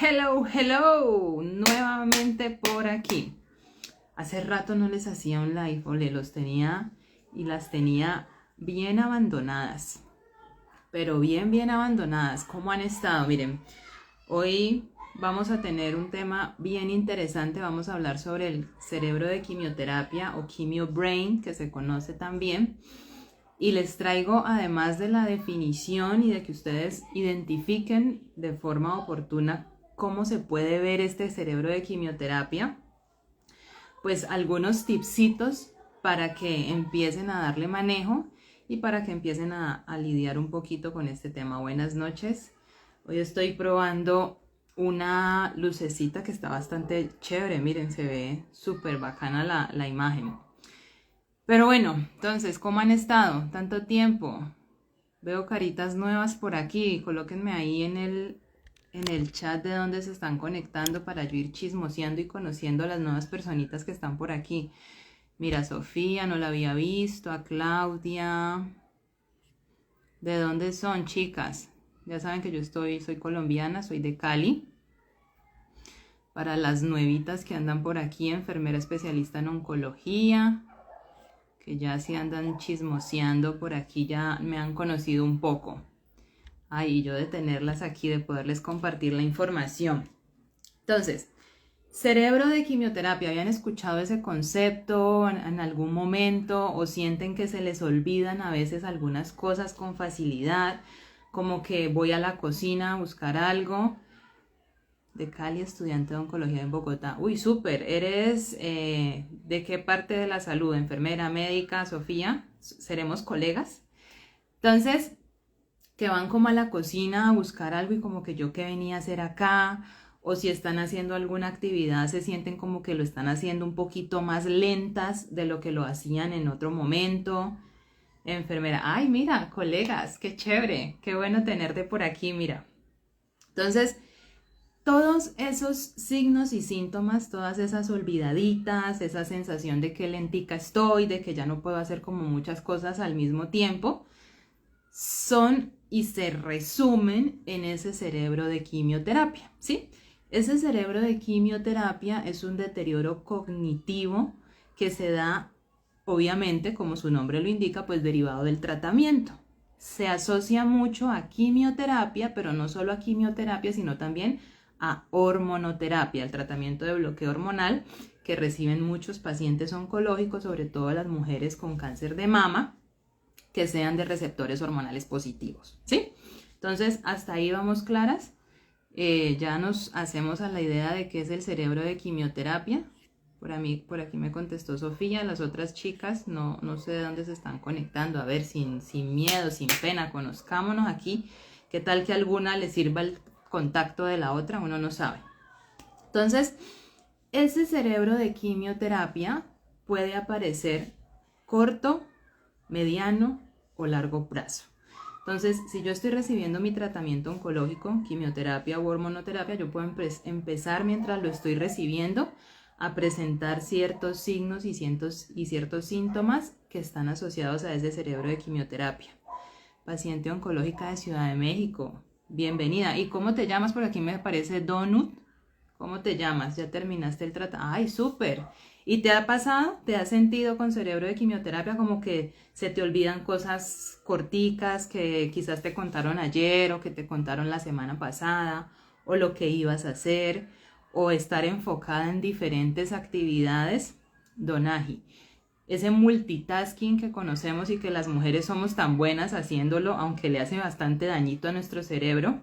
Hello, hello, nuevamente por aquí. Hace rato no les hacía un live, ole, los tenía y las tenía bien abandonadas, pero bien abandonadas. ¿Cómo han estado? Miren, hoy vamos a tener un tema bien interesante. Vamos a hablar sobre el cerebro de quimioterapia o quimio brain, que se conoce también. Y les traigo, además de la definición y de que ustedes identifiquen de forma oportuna cómo se puede ver este cerebro de quimioterapia, pues algunos tipsitos para que empiecen a darle manejo y para que empiecen a lidiar un poquito con este tema. Buenas noches. Hoy estoy probando una lucecita que está bastante chévere. Miren, se ve súper bacana la imagen. Pero bueno, entonces, ¿cómo han estado? Tanto tiempo. Veo caritas nuevas por aquí. Colóquenme ahí en el chat de donde se están conectando para yo ir chismoseando y conociendo a las nuevas personitas que están por aquí. Mira, Sofía, no la había visto. A Claudia. ¿De dónde son, chicas? Ya saben que soy colombiana, soy de Cali. Para las nuevitas que andan por aquí, enfermera especialista en oncología, que ya se andan chismoseando por aquí, ya me han conocido un poco. Ay, yo de tenerlas aquí, de poderles compartir la información. Entonces, cerebro de quimioterapia, ¿habían escuchado ese concepto en algún momento o sienten que se les olvidan a veces algunas cosas con facilidad? Como que voy a la cocina a buscar algo. De Cali, estudiante de oncología en Bogotá. Uy, súper. ¿Eres de qué parte de la salud? ¿Enfermera, médica, Sofía? ¿Seremos colegas? Entonces, que van como a la cocina a buscar algo y como que yo qué venía a hacer acá, o si están haciendo alguna actividad, se sienten como que lo están haciendo un poquito más lentas de lo que lo hacían en otro momento. Enfermera, ay, mira, colegas, qué chévere, qué bueno tenerte por aquí, mira. Entonces, todos esos signos y síntomas, todas esas olvidaditas, esa sensación de que lentica estoy, de que ya no puedo hacer como muchas cosas al mismo tiempo, son y se resumen en ese cerebro de quimioterapia, ¿sí? Ese cerebro de quimioterapia es un deterioro cognitivo que se da, obviamente, como su nombre lo indica, pues derivado del tratamiento. Se asocia mucho a quimioterapia, pero no solo a quimioterapia, sino también a hormonoterapia, el tratamiento de bloqueo hormonal que reciben muchos pacientes oncológicos, sobre todo las mujeres con cáncer de mama, que sean de receptores hormonales positivos, ¿sí? Entonces, hasta ahí vamos claras. Ya nos hacemos a la idea de qué es el cerebro de quimioterapia. Por aquí me contestó Sofía. Las otras chicas no sé de dónde se están conectando. A ver, sin miedo, sin pena, conozcámonos aquí. ¿Qué tal que a alguna le sirva el contacto de la otra? Uno no sabe. Entonces, ese cerebro de quimioterapia puede aparecer corto, mediano o largo plazo. Entonces, si yo estoy recibiendo mi tratamiento oncológico, quimioterapia o hormonoterapia, yo puedo empezar mientras lo estoy recibiendo a presentar ciertos signos y ciertos síntomas que están asociados a ese cerebro de quimioterapia. Paciente oncológica de Ciudad de México, bienvenida. ¿Y cómo te llamas? Por aquí me aparece Donut. ¿Cómo te llamas? ¿Ya terminaste el tratamiento? ¡Ay, súper! ¿Y te ha pasado? ¿Te has sentido con cerebro de quimioterapia como que se te olvidan cosas corticas que quizás te contaron ayer o que te contaron la semana pasada o lo que ibas a hacer o estar enfocada en diferentes actividades? Donaji, ese multitasking que conocemos y que las mujeres somos tan buenas haciéndolo, aunque le hace bastante dañito a nuestro cerebro,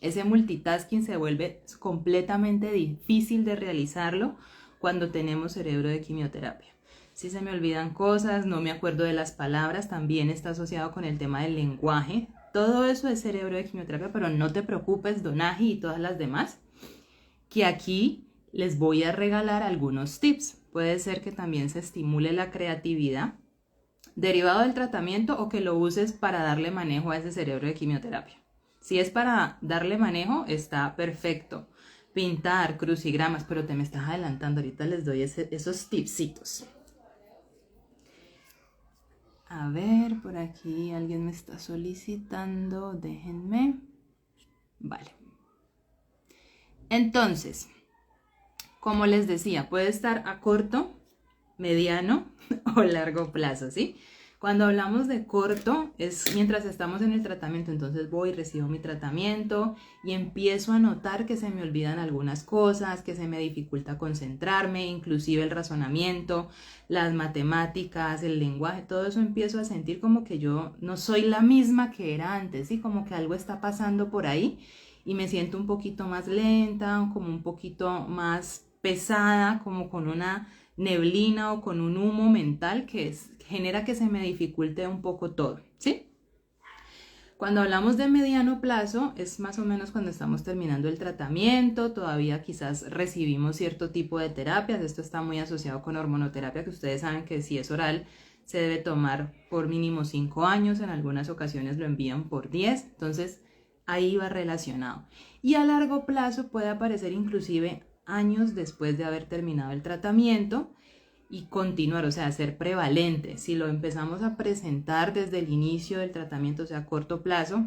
ese multitasking se vuelve completamente difícil de realizarlo cuando tenemos cerebro de quimioterapia. Si se me olvidan cosas, no me acuerdo de las palabras, también está asociado con el tema del lenguaje. Todo eso es cerebro de quimioterapia, pero no te preocupes, Donaji y todas las demás, que aquí les voy a regalar algunos tips. Puede ser que también se estimule la creatividad derivado del tratamiento o que lo uses para darle manejo a ese cerebro de quimioterapia. Si es para darle manejo, está perfecto. Pintar, crucigramas, pero te me estás adelantando. Ahorita les doy esos tipsitos. A ver, por aquí alguien me está solicitando. Déjenme. Vale. Entonces, como les decía, puede estar a corto, mediano o largo plazo, ¿sí? Cuando hablamos de corto, es mientras estamos en el tratamiento, entonces voy, recibo mi tratamiento y empiezo a notar que se me olvidan algunas cosas, que se me dificulta concentrarme, inclusive el razonamiento, las matemáticas, el lenguaje, todo eso empiezo a sentir como que yo no soy la misma que era antes, ¿sí? Como que algo está pasando por ahí y me siento un poquito más lenta, como un poquito más pesada, como con una neblina o con un humo mental que genera que se me dificulte un poco todo, ¿sí? Cuando hablamos de mediano plazo, es más o menos cuando estamos terminando el tratamiento, todavía quizás recibimos cierto tipo de terapias, esto está muy asociado con hormonoterapia, que ustedes saben que si es oral, se debe tomar por mínimo 5 años, en algunas ocasiones lo envían por 10, entonces ahí va relacionado. Y a largo plazo puede aparecer inclusive años después de haber terminado el tratamiento y continuar, o sea, ser prevalente. Si lo empezamos a presentar desde el inicio del tratamiento, o sea, a corto plazo,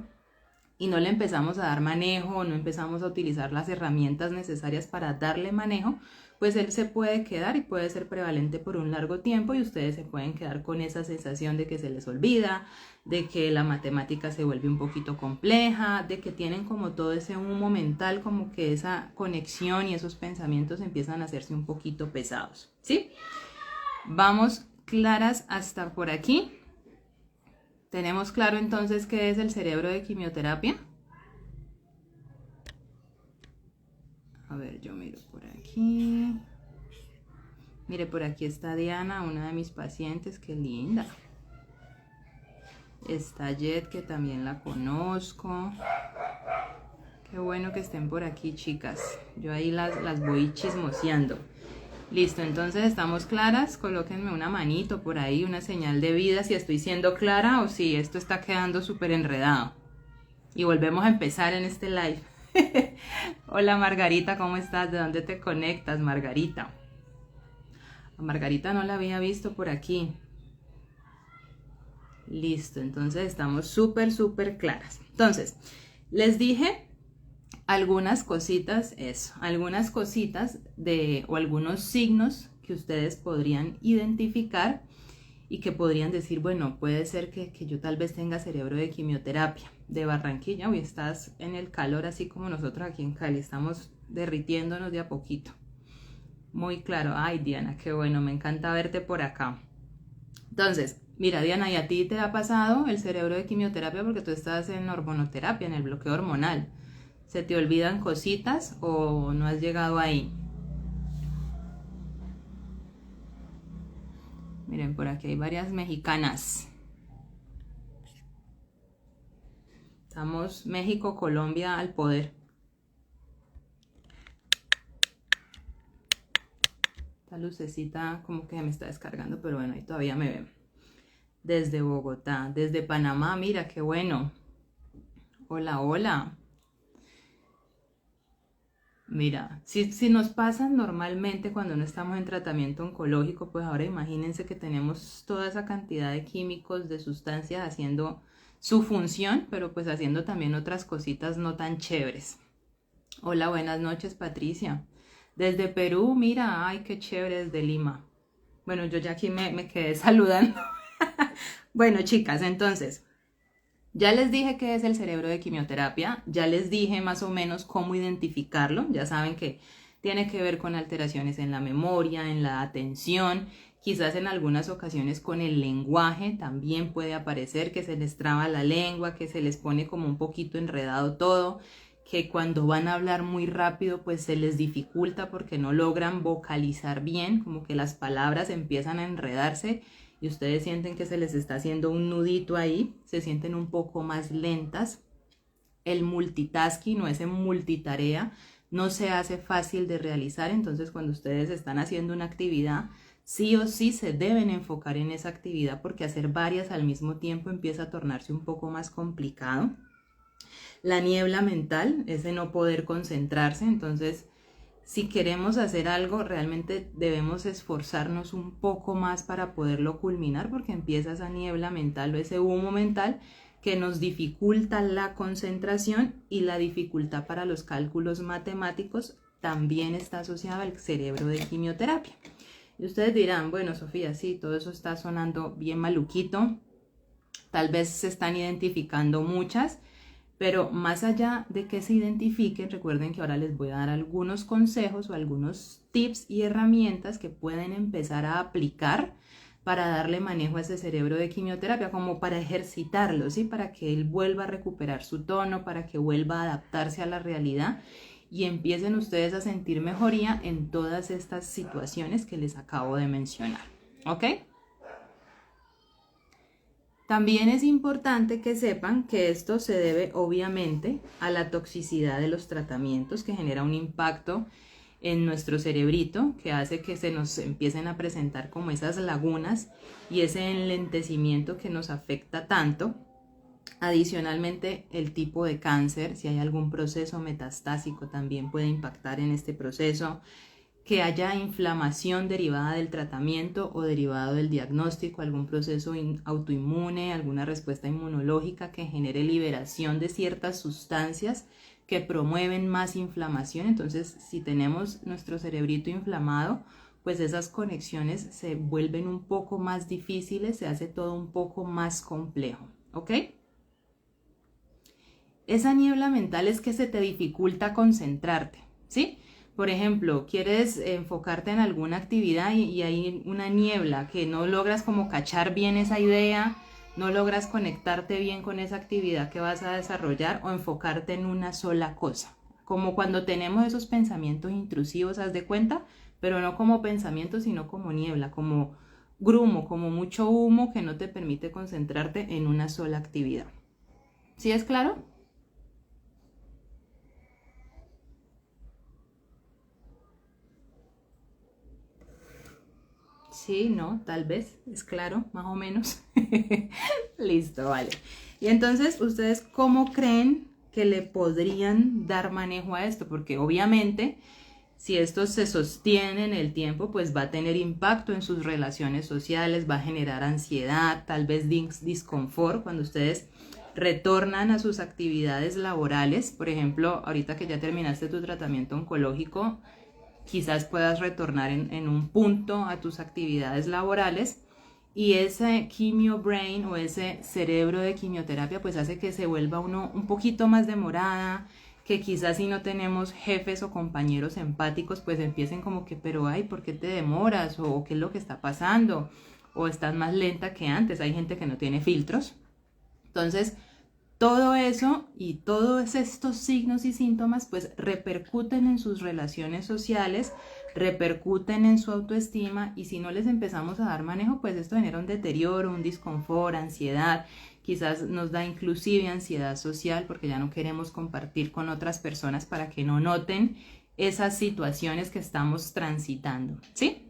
y no le empezamos a dar manejo, no empezamos a utilizar las herramientas necesarias para darle manejo, pues él se puede quedar y puede ser prevalente por un largo tiempo y ustedes se pueden quedar con esa sensación de que se les olvida, de que la matemática se vuelve un poquito compleja, de que tienen como todo ese humo mental, como que esa conexión y esos pensamientos empiezan a hacerse un poquito pesados, ¿sí? Vamos claras hasta por aquí. ¿Tenemos claro entonces qué es el cerebro de quimioterapia? A ver, yo miro por aquí. Mire, por aquí está Diana, una de mis pacientes, qué linda. Está Jet, que también la conozco. Qué bueno que estén por aquí, chicas. Yo ahí las voy chismoseando. Listo, entonces estamos claras. Colóquenme una manito por ahí, una señal de vida si estoy siendo clara o si esto está quedando súper enredado. Y volvemos a empezar en este live. Hola Margarita, ¿cómo estás? ¿De dónde te conectas, Margarita? A Margarita no la había visto por aquí. Listo, entonces estamos súper claras. Entonces, les dije algunas cositas, algunas cositas o algunos signos que ustedes podrían identificar y que podrían decir, bueno, puede ser que yo tal vez tenga cerebro de quimioterapia. De Barranquilla, hoy estás en el calor así como nosotros aquí en Cali, estamos derritiéndonos de a poquito. Muy claro. Ay, Diana, qué bueno, me encanta verte por acá. Entonces, mira, Diana, ¿y a ti te ha pasado el cerebro de quimioterapia porque tú estás en hormonoterapia, en el bloqueo hormonal? ¿Se te olvidan cositas o no has llegado ahí? Miren, por aquí hay varias mexicanas. Estamos México, Colombia al poder. Esta lucecita como que me está descargando, pero bueno, ahí todavía me ven. Desde Bogotá, desde Panamá, mira, qué bueno. Hola, hola. Mira, si nos pasa normalmente cuando no estamos en tratamiento oncológico, pues ahora imagínense que tenemos toda esa cantidad de químicos, de sustancias haciendo su función, pero pues haciendo también otras cositas no tan chéveres. Hola, buenas noches, Patricia. Desde Perú, mira, ay, qué chévere, desde Lima. Bueno, yo ya aquí me quedé saludando. Bueno, chicas, entonces, ya les dije qué es el cerebro de quimioterapia, ya les dije más o menos cómo identificarlo, ya saben que tiene que ver con alteraciones en la memoria, en la atención, quizás en algunas ocasiones con el lenguaje, también puede aparecer que se les traba la lengua, que se les pone como un poquito enredado todo, que cuando van a hablar muy rápido pues se les dificulta porque no logran vocalizar bien, como que las palabras empiezan a enredarse y ustedes sienten que se les está haciendo un nudito ahí, se sienten un poco más lentas. El multitasking o ese multitarea no se hace fácil de realizar, entonces cuando ustedes están haciendo una actividad, sí o sí se deben enfocar en esa actividad porque hacer varias al mismo tiempo empieza a tornarse un poco más complicado. La niebla mental, ese no poder concentrarse, entonces si queremos hacer algo, realmente debemos esforzarnos un poco más para poderlo culminar porque empieza esa niebla mental o ese humo mental que nos dificulta la concentración, y la dificultad para los cálculos matemáticos también está asociada al cerebro de quimioterapia. Y ustedes dirán, bueno, Sofía, sí, todo eso está sonando bien maluquito, tal vez se están identificando muchas, pero más allá de que se identifiquen, recuerden que ahora les voy a dar algunos consejos o algunos tips y herramientas que pueden empezar a aplicar para darle manejo a ese cerebro de quimioterapia, como para ejercitarlo, ¿sí? Para que él vuelva a recuperar su tono, para que vuelva a adaptarse a la realidad y empiecen ustedes a sentir mejoría en todas estas situaciones que les acabo de mencionar, ¿ok? También es importante que sepan que esto se debe obviamente a la toxicidad de los tratamientos, que genera un impacto en nuestro cerebrito que hace que se nos empiecen a presentar como esas lagunas y ese enlentecimiento que nos afecta tanto. Adicionalmente, el tipo de cáncer, si hay algún proceso metastásico, también puede impactar en este proceso. Que haya inflamación derivada del tratamiento o derivado del diagnóstico, algún proceso autoinmune, alguna respuesta inmunológica que genere liberación de ciertas sustancias que promueven más inflamación. Entonces, si tenemos nuestro cerebrito inflamado, pues esas conexiones se vuelven un poco más difíciles, se hace todo un poco más complejo, ¿ok? Esa niebla mental es que se te dificulta concentrarte, ¿sí? Por ejemplo, quieres enfocarte en alguna actividad y hay una niebla que no logras como cachar bien esa idea, no logras conectarte bien con esa actividad que vas a desarrollar o enfocarte en una sola cosa. Como cuando tenemos esos pensamientos intrusivos, haz de cuenta, pero no como pensamientos, sino como niebla, como grumo, como mucho humo que no te permite concentrarte en una sola actividad. ¿Sí es claro? Sí, no, tal vez, es claro, más o menos. Listo, vale. Y entonces, ¿ustedes cómo creen que le podrían dar manejo a esto? Porque obviamente, si esto se sostiene en el tiempo, pues va a tener impacto en sus relaciones sociales, va a generar ansiedad, tal vez disconfort cuando ustedes retornan a sus actividades laborales. Por ejemplo, ahorita que ya terminaste tu tratamiento oncológico, quizás puedas retornar en un punto a tus actividades laborales y ese quimio brain o ese cerebro de quimioterapia pues hace que se vuelva uno un poquito más demorada, que quizás si no tenemos jefes o compañeros empáticos pues empiecen como que, pero ay, ¿por qué te demoras? O ¿qué es lo que está pasando? O estás más lenta que antes. Hay gente que no tiene filtros. Entonces, todo eso y todos estos signos y síntomas pues repercuten en sus relaciones sociales, repercuten en su autoestima, y si no les empezamos a dar manejo pues esto genera un deterioro, un disconfort, ansiedad, quizás nos da inclusive ansiedad social porque ya no queremos compartir con otras personas para que no noten esas situaciones que estamos transitando, ¿sí?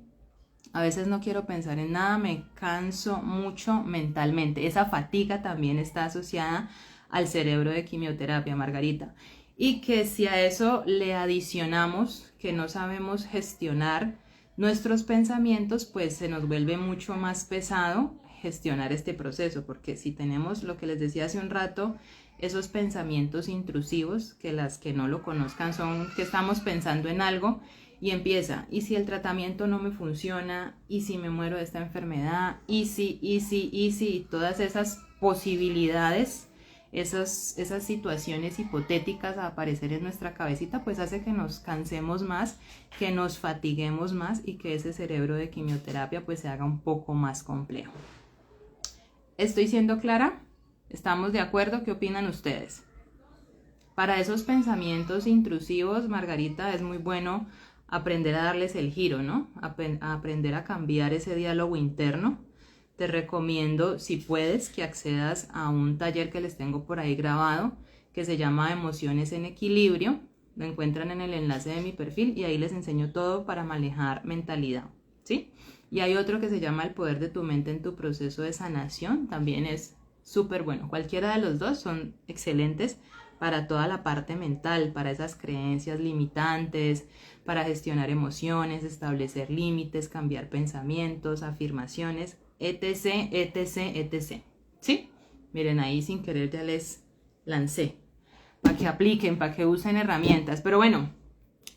A veces no quiero pensar en nada, me canso mucho mentalmente. Esa fatiga también está asociada al cerebro de quimioterapia, Margarita. Y que si a eso le adicionamos que no sabemos gestionar nuestros pensamientos, pues se nos vuelve mucho más pesado gestionar este proceso, porque si tenemos lo que les decía hace un rato, esos pensamientos intrusivos, que las que no lo conozcan son que estamos pensando en algo y empieza, ¿y si el tratamiento no me funciona? ¿Y si me muero de esta enfermedad? ¿Y si? Todas esas posibilidades, esas situaciones hipotéticas a aparecer en nuestra cabecita, pues hace que nos cansemos más, que nos fatiguemos más y que ese cerebro de quimioterapia pues se haga un poco más complejo. ¿Estoy siendo clara? ¿Estamos de acuerdo? ¿Qué opinan ustedes? Para esos pensamientos intrusivos, Margarita, es muy bueno aprender a darles el giro, ¿no? A aprender a cambiar ese diálogo interno. Te recomiendo, si puedes, que accedas a un taller que les tengo por ahí grabado, que se llama Emociones en Equilibrio. Lo encuentran en el enlace de mi perfil y ahí les enseño todo para manejar mentalidad, ¿sí? Y hay otro que se llama El poder de tu mente en tu proceso de sanación. También es súper bueno. Cualquiera de los dos son excelentes para toda la parte mental, para esas creencias limitantes, para gestionar emociones, establecer límites, cambiar pensamientos, afirmaciones, etc, etc, etc. ¿Sí? Miren, ahí sin querer ya les lancé. Para que apliquen, para que usen herramientas. Pero bueno,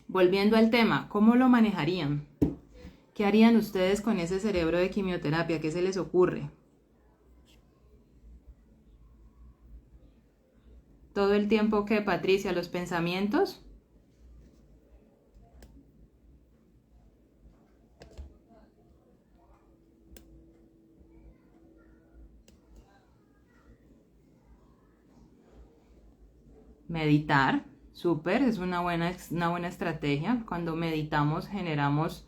volviendo al tema, ¿cómo lo manejarían? ¿Qué harían ustedes con ese cerebro de quimioterapia? ¿Qué se les ocurre? Todo el tiempo que, Patricia, los pensamientos. Meditar, súper, es una buena estrategia. Cuando meditamos generamos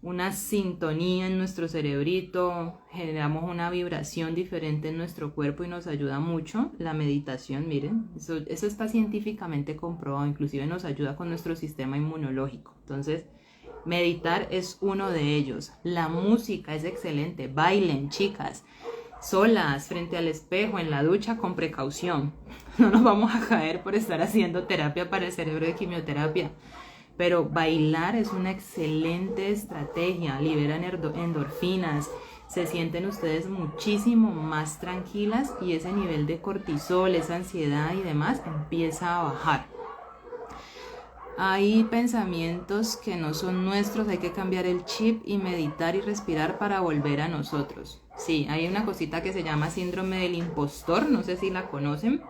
una sintonía en nuestro cerebrito, generamos una vibración diferente en nuestro cuerpo y nos ayuda mucho la meditación. Miren, eso está científicamente comprobado, inclusive nos ayuda con nuestro sistema inmunológico. Entonces, meditar es uno de ellos. La música es excelente, bailen, chicas, solas, frente al espejo, en la ducha, con precaución. No nos vamos a caer por estar haciendo terapia para el cerebro de quimioterapia. Pero bailar es una excelente estrategia, liberan endorfinas, se sienten ustedes muchísimo más tranquilas y ese nivel de cortisol, esa ansiedad y demás empieza a bajar. Hay pensamientos que no son nuestros, hay que cambiar el chip y meditar y respirar para volver a nosotros. Sí, hay una cosita que se llama síndrome del impostor, no sé si la conocen,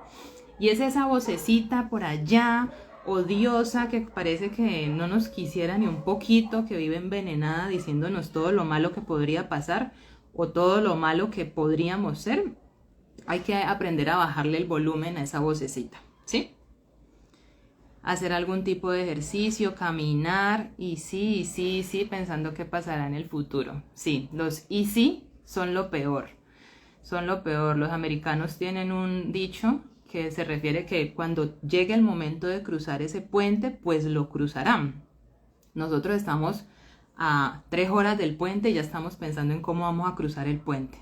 y es esa vocecita por allá, odiosa, que parece que no nos quisiera ni un poquito, que vive envenenada diciéndonos todo lo malo que podría pasar o todo lo malo que podríamos ser. Hay que aprender a bajarle el volumen a esa vocecita, ¿sí? Hacer algún tipo de ejercicio, caminar y sí, pensando qué pasará en el futuro. Sí, los y sí son lo peor, son lo peor. Los americanos tienen un dicho que se refiere que cuando llegue el momento de cruzar ese puente, pues lo cruzarán. Nosotros estamos a 3 horas del puente y ya estamos pensando en cómo vamos a cruzar el puente.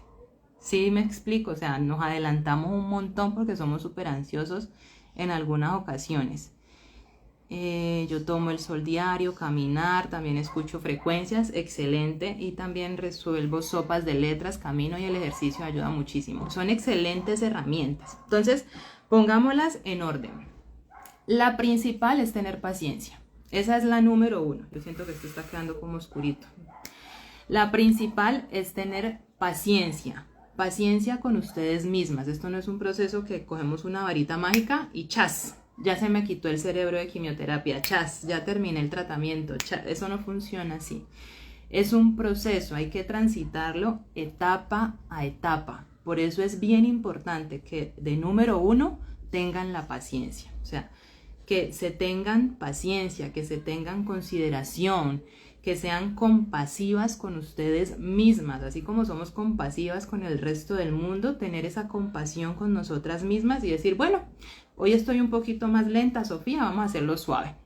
Sí, me explico, o sea, nos adelantamos un montón porque somos súper ansiosos en algunas ocasiones. Yo tomo el sol diario, caminar, también escucho frecuencias, excelente, y también resuelvo sopas de letras, camino y el ejercicio ayuda muchísimo. Son excelentes herramientas. Entonces, pongámoslas en orden. La principal es tener paciencia. Esa es la número 1. Yo siento que esto está quedando como oscurito. La principal es tener paciencia. Paciencia con ustedes mismas. Esto no es un proceso que cogemos una varita mágica y ¡chas! Ya se me quitó el cerebro de quimioterapia, ¡chas! Ya terminé el tratamiento, ¡chas! Eso no funciona así. Es un proceso, hay que transitarlo etapa a etapa. Por eso es bien importante que de número 1 tengan la paciencia. O sea, que se tengan paciencia, que se tengan consideración, que sean compasivas con ustedes mismas, así como somos compasivas con el resto del mundo, tener esa compasión con nosotras mismas y decir, bueno, hoy estoy un poquito más lenta, Sofía, vamos a hacerlo suave.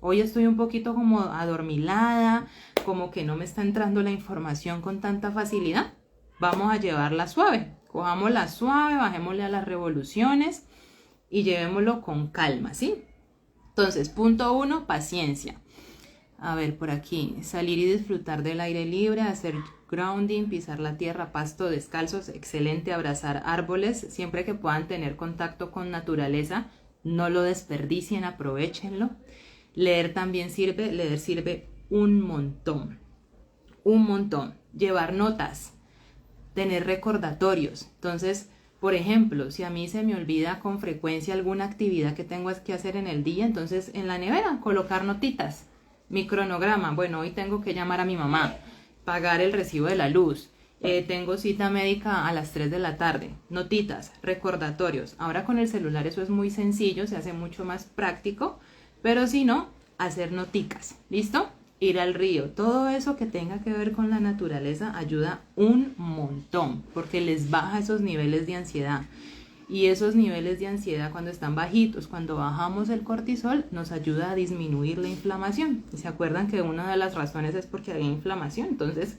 Hoy estoy un poquito como adormilada, como que no me está entrando la información con tanta facilidad. Vamos a llevarla suave, cojámosla suave, bajémosle a las revoluciones y llevémoslo con calma, ¿sí? Entonces, punto 1, paciencia. A ver, por aquí, salir y disfrutar del aire libre, hacer grounding, pisar la tierra, pasto descalzos, excelente, abrazar árboles, siempre que puedan tener contacto con naturaleza, no lo desperdicien, aprovéchenlo. Leer también sirve, leer sirve un montón, llevar notas, tener recordatorios. Entonces, por ejemplo, si a mí se me olvida con frecuencia alguna actividad que tengo que hacer en el día, entonces en la nevera colocar notitas. Mi cronograma, bueno, hoy tengo que llamar a mi mamá, pagar el recibo de la luz, tengo cita médica a las 3 de la tarde, notitas, recordatorios. Ahora con el celular eso es muy sencillo, se hace mucho más práctico, pero si no, hacer noticas, ¿listo? Ir al río, todo eso que tenga que ver con la naturaleza ayuda un montón, porque les baja esos niveles de ansiedad. Y esos niveles de ansiedad cuando están bajitos, cuando bajamos el cortisol, nos ayuda a disminuir la inflamación. ¿Se acuerdan que una de las razones es porque hay inflamación? Entonces,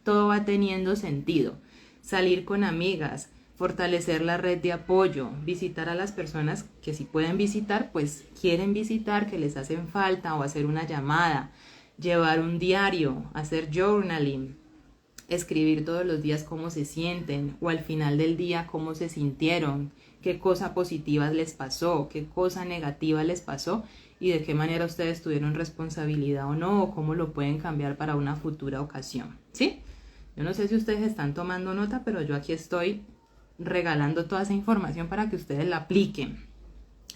todo va teniendo sentido. Salir con amigas, fortalecer la red de apoyo, visitar a las personas que si pueden visitar, pues quieren visitar, que les hacen falta, o hacer una llamada, llevar un diario, hacer journaling, escribir todos los días cómo se sienten o al final del día cómo se sintieron, qué cosa positiva les pasó, qué cosa negativa les pasó y de qué manera ustedes tuvieron responsabilidad o no, o cómo lo pueden cambiar para una futura ocasión, ¿sí? Yo no sé si ustedes están tomando nota, pero yo aquí estoy regalando toda esa información para que ustedes la apliquen,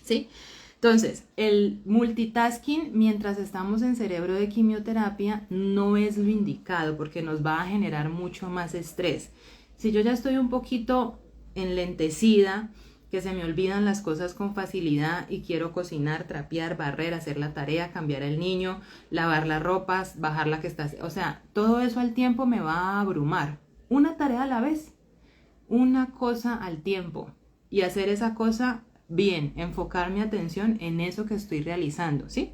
¿sí? Entonces, el multitasking mientras estamos en cerebro de quimioterapia no es lo indicado porque nos va a generar mucho más estrés. Si yo ya estoy un poquito enlentecida, que se me olvidan las cosas con facilidad y quiero cocinar, trapear, barrer, hacer la tarea, cambiar al niño, lavar las ropas, bajar la que está, o sea, todo eso al tiempo me va a abrumar. Una tarea a la vez, una cosa al tiempo y hacer esa cosa bien, enfocar mi atención en eso que estoy realizando, ¿sí?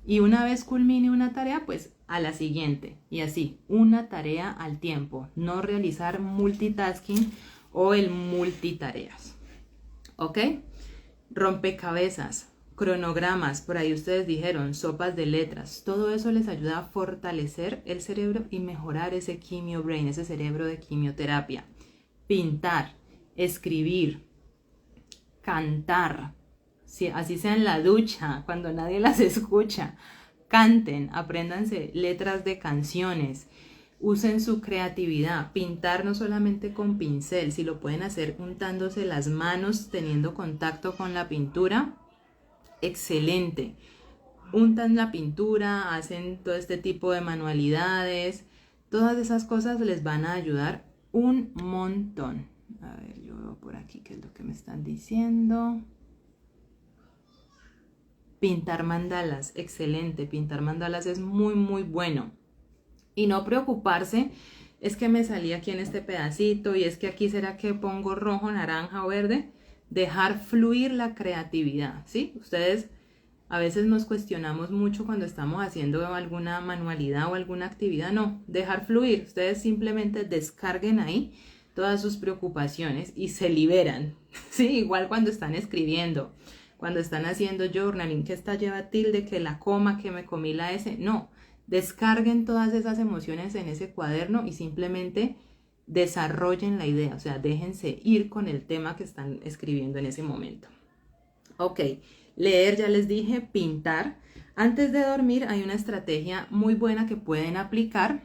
Y una vez culmine una tarea, pues a la siguiente y así, una tarea al tiempo, no realizar multitasking o el multitareas. ¿Ok? Rompecabezas, cronogramas, por ahí ustedes dijeron, sopas de letras, todo eso les ayuda a fortalecer el cerebro y mejorar ese quimio brain, ese cerebro de quimioterapia. Pintar, escribir, cantar, si, así sea en la ducha, cuando nadie las escucha, canten, apréndanse letras de canciones. Usen su creatividad, pintar no solamente con pincel, si lo pueden hacer untándose las manos, teniendo contacto con la pintura, excelente. Untan la pintura, hacen todo este tipo de manualidades, todas esas cosas les van a ayudar un montón. A ver, yo veo por aquí qué es lo que me están diciendo. Pintar mandalas, excelente, pintar mandalas es muy muy bueno. Y no preocuparse, es que me salí aquí en este pedacito y es que aquí será que pongo rojo, naranja o verde. Dejar fluir la creatividad, ¿sí? Ustedes a veces nos cuestionamos mucho cuando estamos haciendo alguna manualidad o alguna actividad. No, dejar fluir. Ustedes simplemente descarguen ahí todas sus preocupaciones y se liberan, ¿sí? Igual cuando están escribiendo, cuando están haciendo journaling, que esta lleva tilde, que la coma, que me comí la S. No. Descarguen todas esas emociones en ese cuaderno y simplemente desarrollen la idea, o sea, déjense ir con el tema que están escribiendo en ese momento. Ok, leer, ya les dije, pintar. Antes de dormir hay una estrategia muy buena que pueden aplicar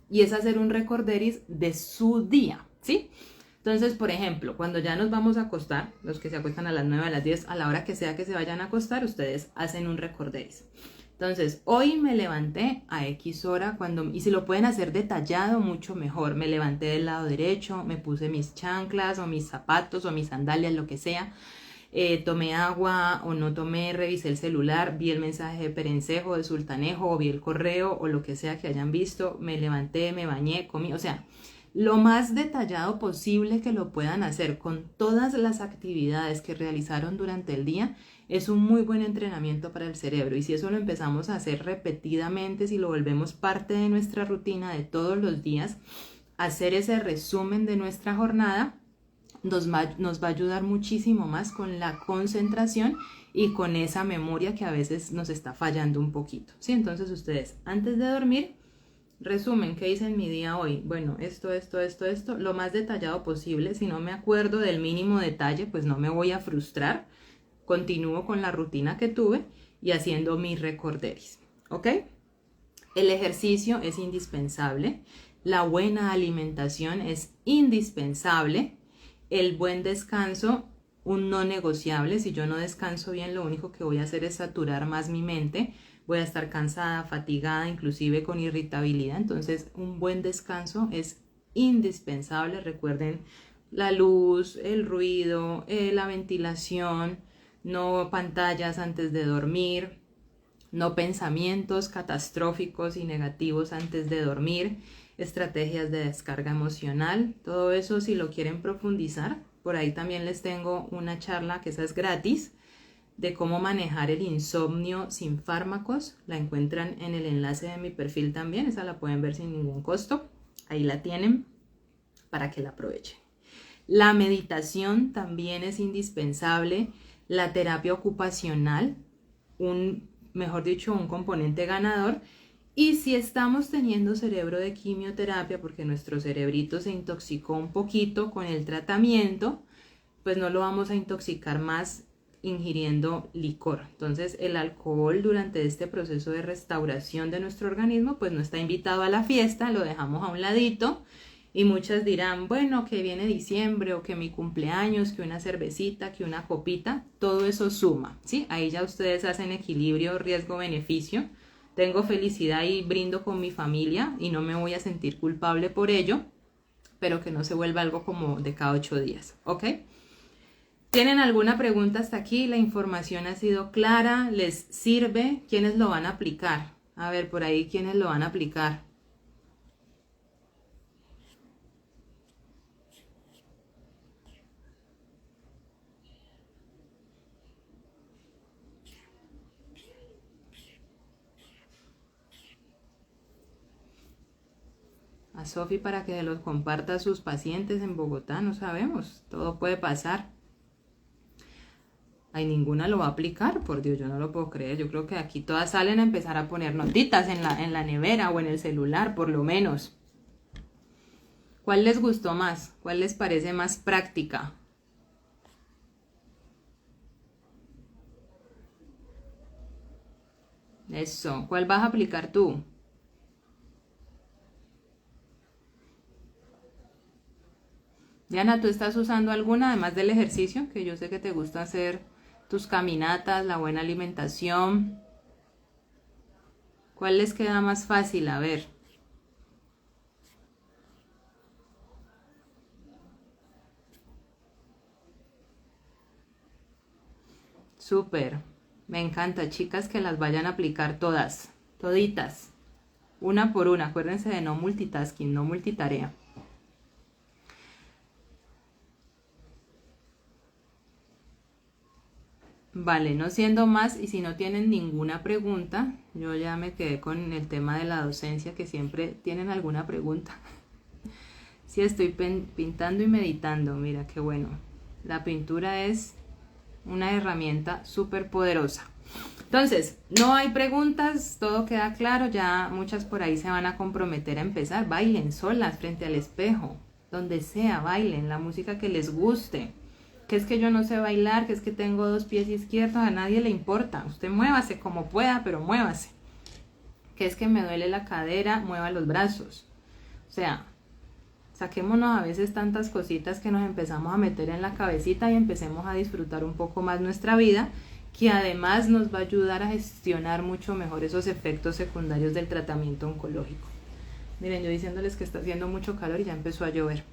y es hacer un recorderis de su día, ¿sí? Entonces, por ejemplo, cuando ya nos vamos a acostar, los que se acuestan a las 9, a las 10, a la hora que sea que se vayan a acostar, ustedes hacen un recorderis. Entonces, hoy me levanté a X hora, y si lo pueden hacer detallado, mucho mejor. Me levanté del lado derecho, me puse mis chanclas o mis zapatos o mis sandalias, lo que sea. Tomé agua o no tomé, revisé el celular, vi el mensaje de Perencejo, de Sultanejo, o vi el correo o lo que sea que hayan visto. Me levanté, me bañé, comí, o sea, lo más detallado posible que lo puedan hacer con todas las actividades que realizaron durante el día. Es un muy buen entrenamiento para el cerebro y si eso lo empezamos a hacer repetidamente, si lo volvemos parte de nuestra rutina de todos los días, hacer ese resumen de nuestra jornada nos va a ayudar muchísimo más con la concentración y con esa memoria que a veces nos está fallando un poquito, ¿sí? Entonces ustedes antes de dormir, resumen, ¿qué hice en mi día hoy? Bueno, esto, lo más detallado posible. Si no me acuerdo del mínimo detalle, pues no me voy a frustrar. Continúo con la rutina que tuve y haciendo mis recorderis, ¿ok? El ejercicio es indispensable, la buena alimentación es indispensable, el buen descanso, un no negociable. Si yo no descanso bien, lo único que voy a hacer es saturar más mi mente, voy a estar cansada, fatigada, inclusive con irritabilidad. Entonces, un buen descanso es indispensable. Recuerden la luz, el ruido, la ventilación, no pantallas antes de dormir, no pensamientos catastróficos y negativos antes de dormir, estrategias de descarga emocional. Todo eso, si lo quieren profundizar, por ahí también les tengo una charla que esa es gratis, de cómo manejar el insomnio sin fármacos. La encuentran en el enlace de mi perfil también, esa la pueden ver sin ningún costo. Ahí la tienen para que la aprovechen. La meditación también es indispensable. La terapia ocupacional, mejor dicho, un componente ganador. Y si estamos teniendo cerebro de quimioterapia porque nuestro cerebrito se intoxicó un poquito con el tratamiento, pues no lo vamos a intoxicar más ingiriendo licor. Entonces el alcohol durante este proceso de restauración de nuestro organismo pues no está invitado a la fiesta, lo dejamos a un ladito. Y muchas dirán, bueno, que viene diciembre o que mi cumpleaños, que una cervecita, que una copita, todo eso suma, ¿sí? Ahí ya ustedes hacen equilibrio, riesgo-beneficio. Tengo felicidad y brindo con mi familia y no me voy a sentir culpable por ello, pero que no se vuelva algo como de cada 8 días, ¿ok? ¿Tienen alguna pregunta hasta aquí? ¿La información ha sido clara? ¿Les sirve? ¿Quiénes lo van a aplicar? A ver, por ahí, ¿quiénes lo van a aplicar? A Sofi para que los comparta a sus pacientes en Bogotá, no sabemos, todo puede pasar. Ay, ninguna lo va a aplicar, por Dios, yo no lo puedo creer. Yo creo que aquí todas salen a empezar a poner notitas en la nevera o en el celular, por lo menos. ¿Cuál les gustó más? ¿Cuál les parece más práctica? Eso, ¿cuál vas a aplicar tú? Diana, ¿tú estás usando alguna además del ejercicio? Que yo sé que te gusta hacer tus caminatas, la buena alimentación. ¿Cuál les queda más fácil? A ver. Súper. Me encanta, chicas, que las vayan a aplicar todas, toditas. Una por una. Acuérdense de no multitasking, no multitarea. Vale, no siendo más, y si no tienen ninguna pregunta, yo ya me quedé con el tema de la docencia, que siempre tienen alguna pregunta. Sí, estoy pintando y meditando, mira qué bueno. La pintura es una herramienta súper poderosa. Entonces, no hay preguntas, todo queda claro, ya muchas por ahí se van a comprometer a empezar. Bailen solas frente al espejo, donde sea, bailen la música que les guste. Que es que yo no sé bailar, que es que tengo 2 pies izquierdos, a nadie le importa. Usted muévase como pueda, pero muévase. Que es que me duele la cadera, mueva los brazos. O sea, saquémonos a veces tantas cositas que nos empezamos a meter en la cabecita y empecemos a disfrutar un poco más nuestra vida, que además nos va a ayudar a gestionar mucho mejor esos efectos secundarios del tratamiento oncológico. Miren, yo diciéndoles que está haciendo mucho calor y ya empezó a llover.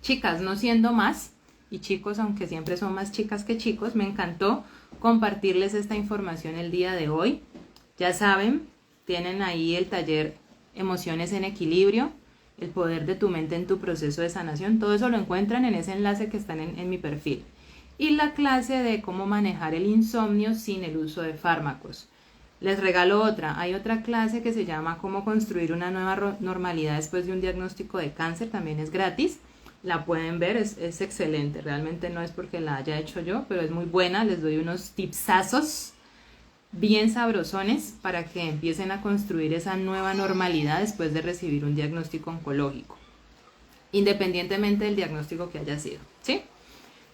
Chicas, no siendo más, y chicos, aunque siempre son más chicas que chicos, me encantó compartirles esta información el día de hoy. Ya saben, tienen ahí el taller Emociones en Equilibrio, el poder de tu mente en tu proceso de sanación. Todo eso lo encuentran en ese enlace que están en mi perfil. Y la clase de cómo manejar el insomnio sin el uso de fármacos. Les regalo otra. Hay otra clase que se llama Cómo construir una nueva normalidad después de un diagnóstico de cáncer. También es gratis. La pueden ver, es excelente. Realmente no es porque la haya hecho yo, pero es muy buena. Les doy unos tipsazos bien sabrosones para que empiecen a construir esa nueva normalidad después de recibir un diagnóstico oncológico, independientemente del diagnóstico que haya sido, ¿sí?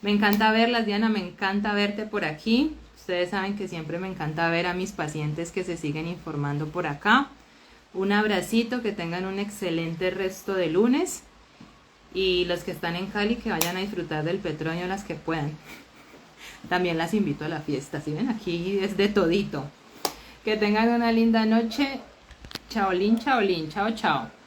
Me encanta verlas, Diana, me encanta verte por aquí. Ustedes saben que siempre me encanta ver a mis pacientes que se siguen informando por acá. Un abracito, que tengan un excelente resto de lunes. Y los que están en Cali, que vayan a disfrutar del petróleo las que puedan. También las invito a la fiesta, ¿sí ven? Aquí es de todito. Que tengan una linda noche. Chaolín, chaolín, chao, chao.